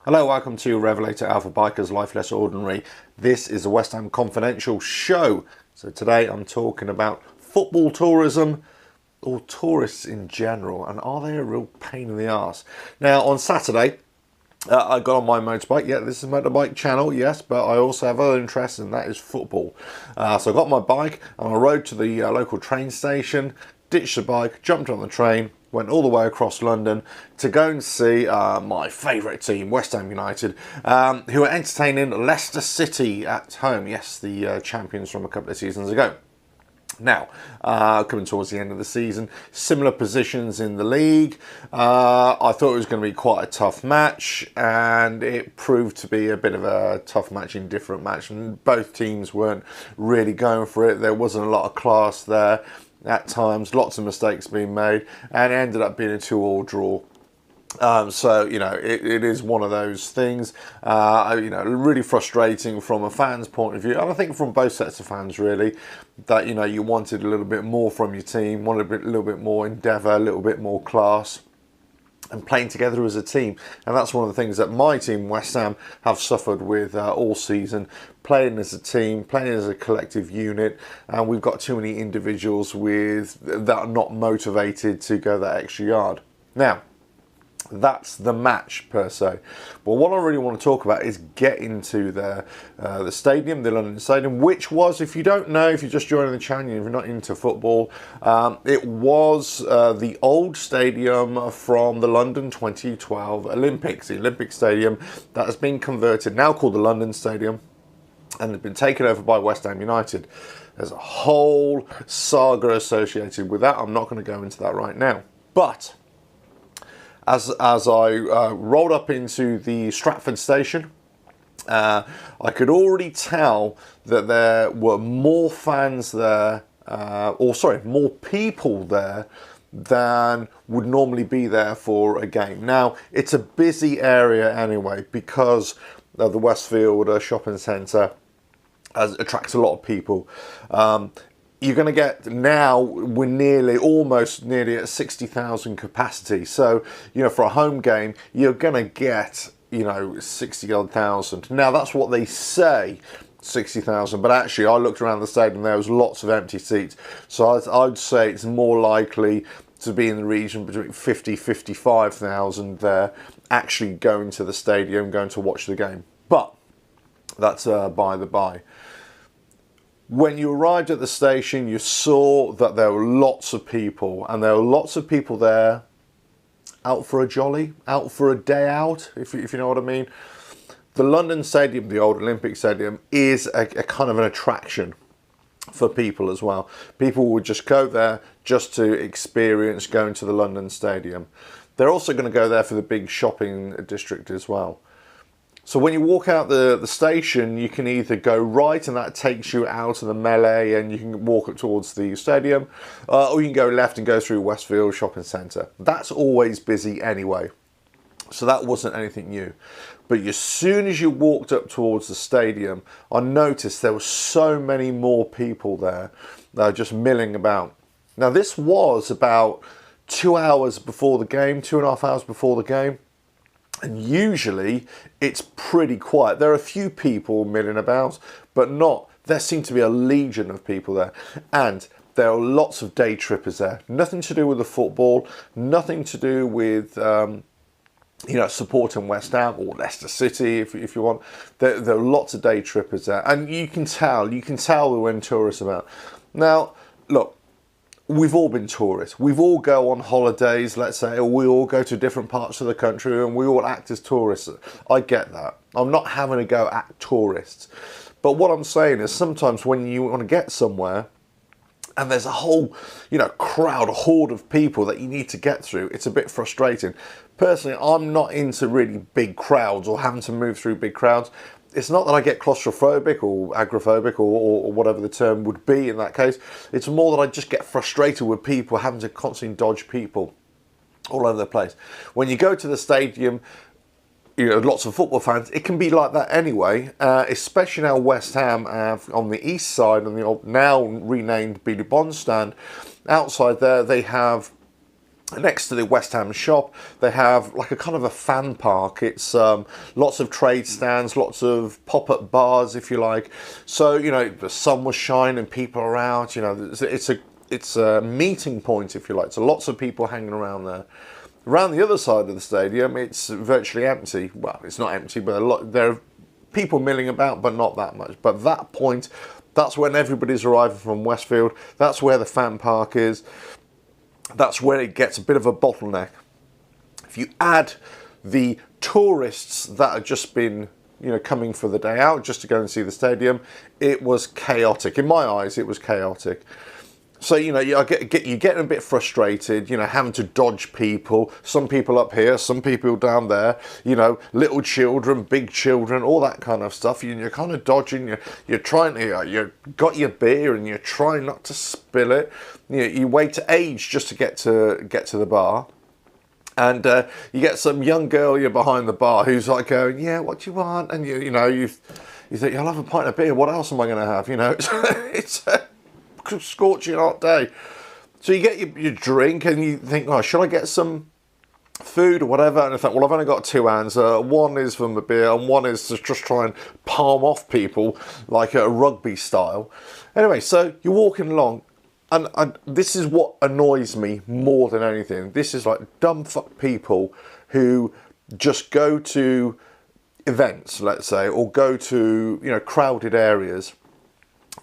Hello, welcome to RevelatorAlf, Biker's Life Less Ordinary. This is a West Ham Confidential show. So today I'm talking about football tourism, or tourists in general, and are they a real pain in the arse? Now, on Saturday, I got on my motorbike. Yeah, this is a motorbike channel, yes, but I also have other interests, and that is football. So I got my bike, and I rode to the local train station, ditched the bike, jumped on the train, went all the way across London to go and see my favourite team, West Ham United, who are entertaining Leicester City at home. Yes, the champions from a couple of seasons ago. Now, coming towards the end of the season, similar positions in the league. I thought it was going to be quite a tough match, and it proved to be a bit of a tough match, indifferent match, and both teams weren't really going for it. There wasn't a lot of class there at times, lots of mistakes being made, and it ended up being a 2-2 draw. So, you know, it is one of those things, really frustrating from a fan's point of view. And I think from both sets of fans, really, that, you know, you wanted a little bit more from your team, wanted a little bit more endeavour, a little bit more class, and playing together as a team. And that's one of the things that my team, West Ham, have suffered with all season. Playing as a team, playing as a collective unit, and we've got too many individuals that are not motivated to go that extra yard. Now, that's the match per se, but what I really want to talk about is getting to the stadium, the London Stadium, which was, if you don't know, if you're just joining the channel, if you're not into football, it was the old stadium from the London 2012 Olympics, the Olympic Stadium that has been converted, now called the London Stadium, and has been taken over by West Ham United. There's a whole saga associated with that. I'm not going to go into that right now, but as I rolled up into the Stratford station, I could already tell that there were more fans there, more people there than would normally be there for a game. Now, it's a busy area anyway because of the Westfield shopping centre attracts a lot of people. You're going to get, now we're almost nearly at 60,000 capacity. So, you know, for a home game, you're going to get, 60-odd thousand. Now, that's what they say, 60,000. But actually, I looked around the stadium, there was lots of empty seats. So I'd say it's more likely to be in the region between 55,000 there, actually going to the stadium, going to watch the game. But that's by the by. When you arrived at the station, you saw that there were lots of people, and there were lots of people there out for a jolly, out for a day out, if you know what I mean. The London Stadium, the old Olympic Stadium, is a kind of an attraction for people as well. People would just go there just to experience going to the London Stadium. They're also going to go there for the big shopping district as well. So when you walk out the station, you can either go right, and that takes you out of the melee, and you can walk up towards the stadium, or you can go left and go through Westfield Shopping Centre. That's always busy anyway, so that wasn't anything new. But as soon as you walked up towards the stadium, I noticed there were so many more people there just milling about. Now, this was about 2 hours before the game, 2.5 hours before the game. And usually it's pretty quiet. There are a few people milling about, but there seem to be a legion of people there. And there are lots of day trippers there. Nothing to do with the football, nothing to do with, supporting West Ham or Leicester City, if you want. There are lots of day trippers there. And you can tell when tourists are about. Now, look, we've all been tourists. We've all go on holidays, let's say, or we all go to different parts of the country, and we all act as tourists. I get that. I'm not having to go act tourists. But what I'm saying is sometimes when you want to get somewhere and there's a whole, crowd, a horde of people that you need to get through, it's a bit frustrating. Personally, I'm not into really big crowds or having to move through big crowds. It's not that I get claustrophobic or agoraphobic or whatever the term would be in that case. It's more that I just get frustrated with people having to constantly dodge people all over the place. When you go to the stadium, lots of football fans, it can be like that anyway, especially now West Ham on the east side, on the old, now renamed Billy Bond stand. Outside there, they have Next to the West Ham shop, they have like a kind of a fan park. It's lots of trade stands, lots of pop-up bars, if you like. So, you know, the sun was shining, people are out. You know, it's a meeting point, if you like. So lots of people hanging around there. Around the other side of the stadium, it's virtually empty. Well, it's not empty, but there are people milling about, but not that much. But that point, that's when everybody's arriving from Westfield. That's where the fan park is. That's where it gets a bit of a bottleneck. If you add the tourists that have just been, you know, coming for the day out just to go and see the stadium, it was chaotic. In my eyes, it was chaotic. So, you know, you're getting a bit frustrated, you know, having to dodge people. Some people up here, some people down there, you know, little children, big children, all that kind of stuff. You're kind of dodging, you're trying to, you've got your beer and you're trying not to spill it. You wait to age just to get to the bar. And you get some young girl you're behind the bar who's like going, yeah, what do you want? And you think, I'll have a pint of beer. What else am I going to have? You know, it's a scorching hot day. So you get your drink and you think, oh, should I get some food or whatever? And I think, well, I've only got two hands. One is from the beer and one is to just try and palm off people like a rugby style. Anyway, so you're walking along. And this is what annoys me more than anything. This is like dumb fuck people who just go to events, let's say, or go to, you know, crowded areas.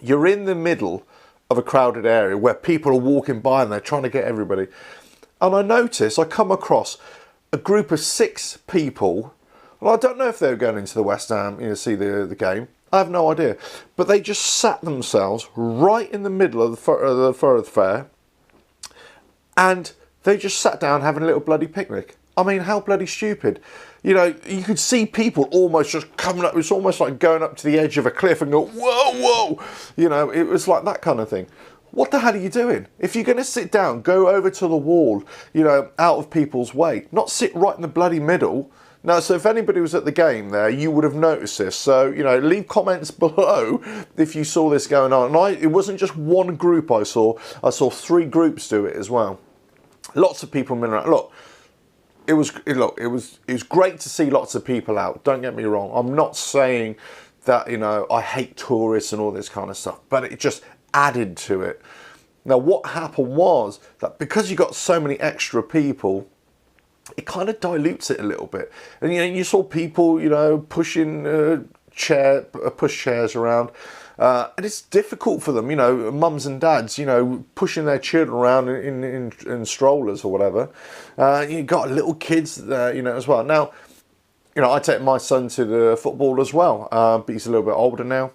You're in the middle of a crowded area where people are walking by and they're trying to get everybody. And I come across a group of 6 people. Well, I don't know if they were going into the West Ham, you know, see the game. I have no idea. But they just sat themselves right in the middle of the thoroughfare and they just sat down having a little bloody picnic. I mean, how bloody stupid. You know, you could see people almost just coming up. It's almost like going up to the edge of a cliff and go, whoa, whoa. You know, it was like that kind of thing. What the hell are you doing? If you're going to sit down, go over to the wall, you know, out of people's way. Not sit right in the bloody middle. Now, so if anybody was at the game there, you would have noticed this. So, you know, leave comments below if you saw this going on. And it wasn't just one group I saw 3 groups do it as well. Lots of people milling around. Look, it was great to see lots of people out. Don't get me wrong. I'm not saying that, you know, I hate tourists and all this kind of stuff, but it just added to it. Now, what happened was that because you got so many extra people, it kind of dilutes it a little bit. And, you know, you saw people, you know, pushing push chairs around. And it's difficult for them, you know, mums and dads, you know, pushing their children around in strollers or whatever. You've got little kids there, you know, as well. Now, you know, I take my son to the football as well, but he's a little bit older now.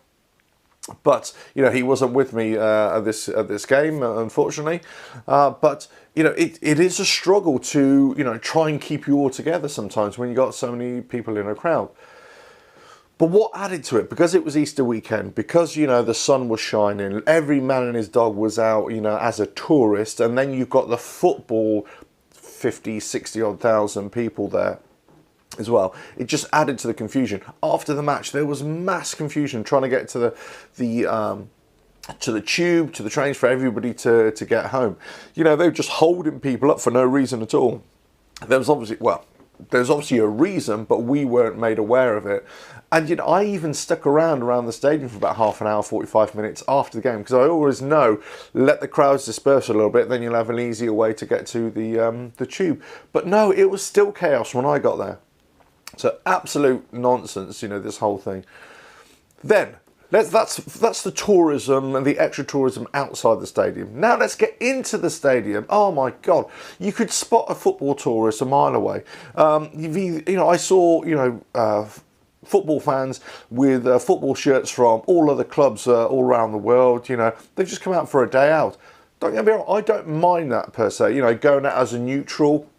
But, you know, he wasn't with me at this game, unfortunately. But, you know, it is a struggle to, you know, try and keep you all together sometimes when you got so many people in a crowd. But what added to it, because it was Easter weekend, because, you know, the sun was shining, every man and his dog was out, you know, as a tourist, and then you've got the football, 50, 60 odd thousand people there as well. It just added to the confusion. After the match, there was mass confusion trying to get to the tube, to the trains for everybody to get home. You know, they were just holding people up for no reason at all. There's obviously a reason, but we weren't made aware of it. And, you know, I even stuck around the stadium for about half an hour, 45 minutes after the game, because I always know, let the crowds disperse a little bit, then you'll have an easier way to get to the tube. But no, it was still chaos when I got there. So absolute nonsense, you know, this whole thing. Then, that's the tourism and the extra tourism outside the stadium. Now let's get into the stadium. Oh my God, you could spot a football tourist a mile away. You know, I saw, you know, football fans with football shirts from all other clubs all around the world. You know, they've just come out for a day out. Don't get me wrong, I don't mind that per se. You know, going out as a neutral,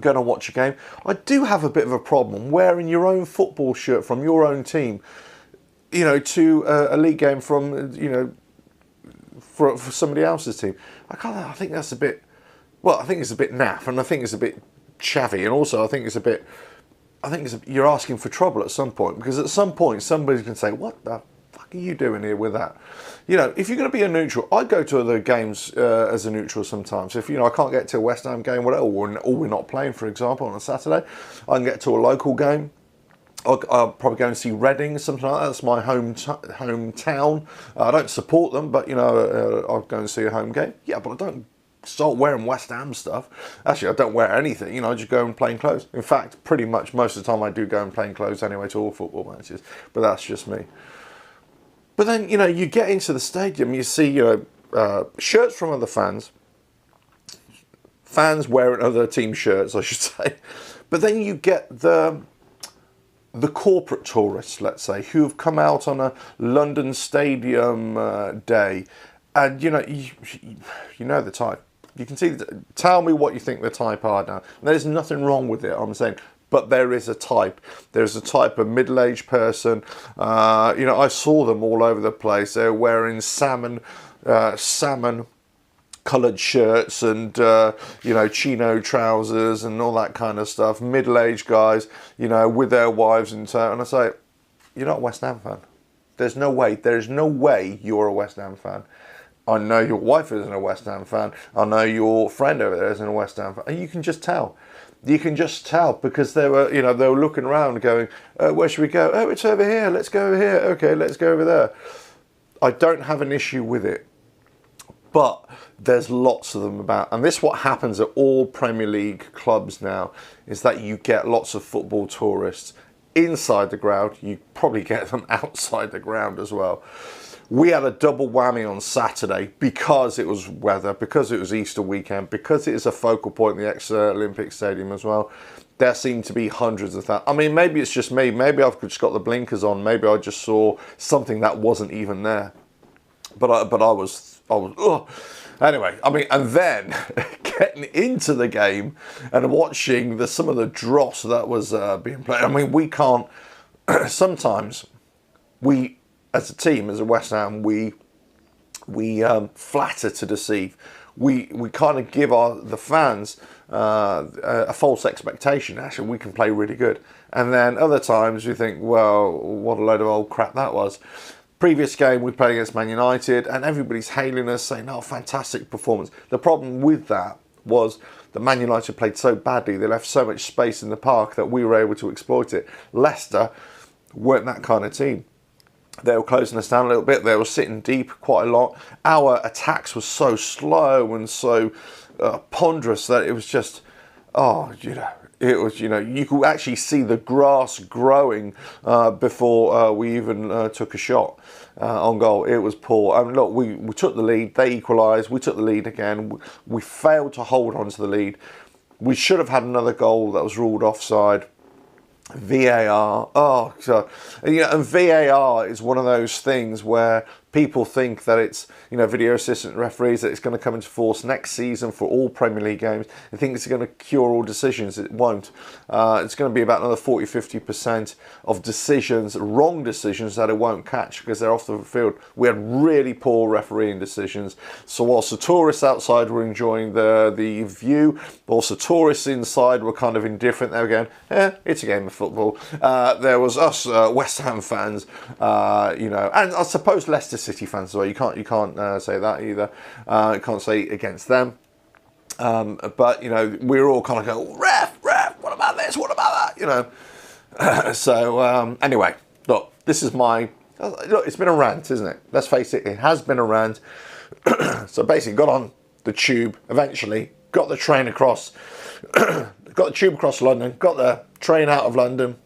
going to watch a game. I do have a bit of a problem wearing your own football shirt from your own team, you know, to a league game from, you know, for somebody else's team. I think that's a bit, well, I think it's a bit naff, and I think it's a bit chavvy, and also I think you're asking for trouble at some point, because at some point somebody's going to say, what the fuck are you doing here with that? You know, if you're going to be a neutral, I go to other games as a neutral sometimes. If, you know, I can't get to a West Ham game, whatever, or we're not playing, for example, on a Saturday, I can get to a local game. I'll probably go and see Reading, something like that. That's my hometown. I don't support them, but, you know, I'll go and see a home game. Yeah, but I don't start wearing West Ham stuff. Actually, I don't wear anything. You know, I just go in plain clothes. In fact, pretty much most of the time I do go in plain clothes anyway to all football matches. But that's just me. But then, you know, you get into the stadium, you see, you know, shirts from other fans wearing other team shirts, I should say. But then you get the corporate tourists, let's say, who have come out on a London stadium day, and, you know, you know the type. You can see, tell me what you think the type are now. There's nothing wrong with it, I'm saying. But there is a type. There's a type of middle-aged person. You know, I saw them all over the place. They're wearing salmon coloured shirts and, you know, chino trousers and all that kind of stuff. Middle-aged guys, you know, with their wives in tow. And I say, you're not a West Ham fan. There's no way. There's no way you're a West Ham fan. I know your wife isn't a West Ham fan. I know your friend over there isn't a West Ham fan. And you can just tell. You can just tell because they were, you know, they were looking around going, where should we go? Oh, it's over here. Let's go over here. Okay, let's go over there. I don't have an issue with it. But there's lots of them about. And this is what happens at all Premier League clubs now, is that you get lots of football tourists inside the ground. You probably get them outside the ground as well. We had a double whammy on Saturday because it was weather, because it was Easter weekend, because it is a focal point in the ex-Olympic Stadium as well. There seemed to be hundreds of that. I mean, maybe it's just me. Maybe I've just got the blinkers on. Maybe I just saw something that wasn't even there. But I was, ugh. Anyway, I mean, and then getting into the game and watching some of the dross that was being played. I mean, we can't, sometimes we, as a team, as a West Ham, we flatter to deceive. We kind of give the fans a false expectation. Actually, we can play really good. And then other times we think, well, what a load of old crap that was. Previous game we played against Man United and everybody's hailing us, saying, oh, fantastic performance. The problem with that was that Man United played so badly. They left so much space in the park that we were able to exploit it. Leicester weren't that kind of team. They were closing us down a little bit. They were sitting deep quite a lot. Our attacks were so slow and so ponderous that it was just, oh, you know, it was, you know, you could actually see the grass growing before we even took a shot on goal. It was poor. I mean, look, we took the lead. They equalised. We took the lead again. We failed to hold on to the lead. We should have had another goal that was ruled offside. VAR, oh, so, you know, and VAR is one of those things where people think that it's, you know, video assistant referees, that it's going to come into force next season for all Premier League games. They think it's going to cure all decisions. It won't. It's going to be about another 40-50% of decisions, wrong decisions, that it won't catch because they're off the field. We had really poor refereeing decisions. So whilst the tourists outside were enjoying the view, whilst the tourists inside were kind of indifferent, they were going, it's a game of football. There was us West Ham fans, you know, and I suppose Leicester City fans as well. You can't say that either. You can't say against them. But you know, we were all kind of going, ref, what about this? What about that? You know. So anyway, look, this is my look. It's been a rant, isn't it? Let's face it. It has been a rant. So basically, got on the tube. Eventually, got the train across. Got the tube across London. Got the train out of London.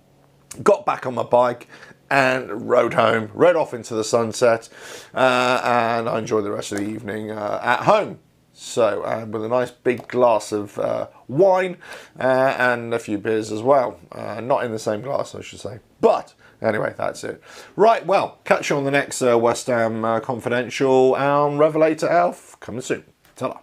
Got back on my bike and rode home, rode off into the sunset, and I enjoyed the rest of the evening at home. So with a nice big glass of wine and a few beers as well. Not in the same glass, I should say. But anyway, that's it. Right, well, catch you on the next West Ham Confidential and RevelatorAlf. Coming soon. Ta-da.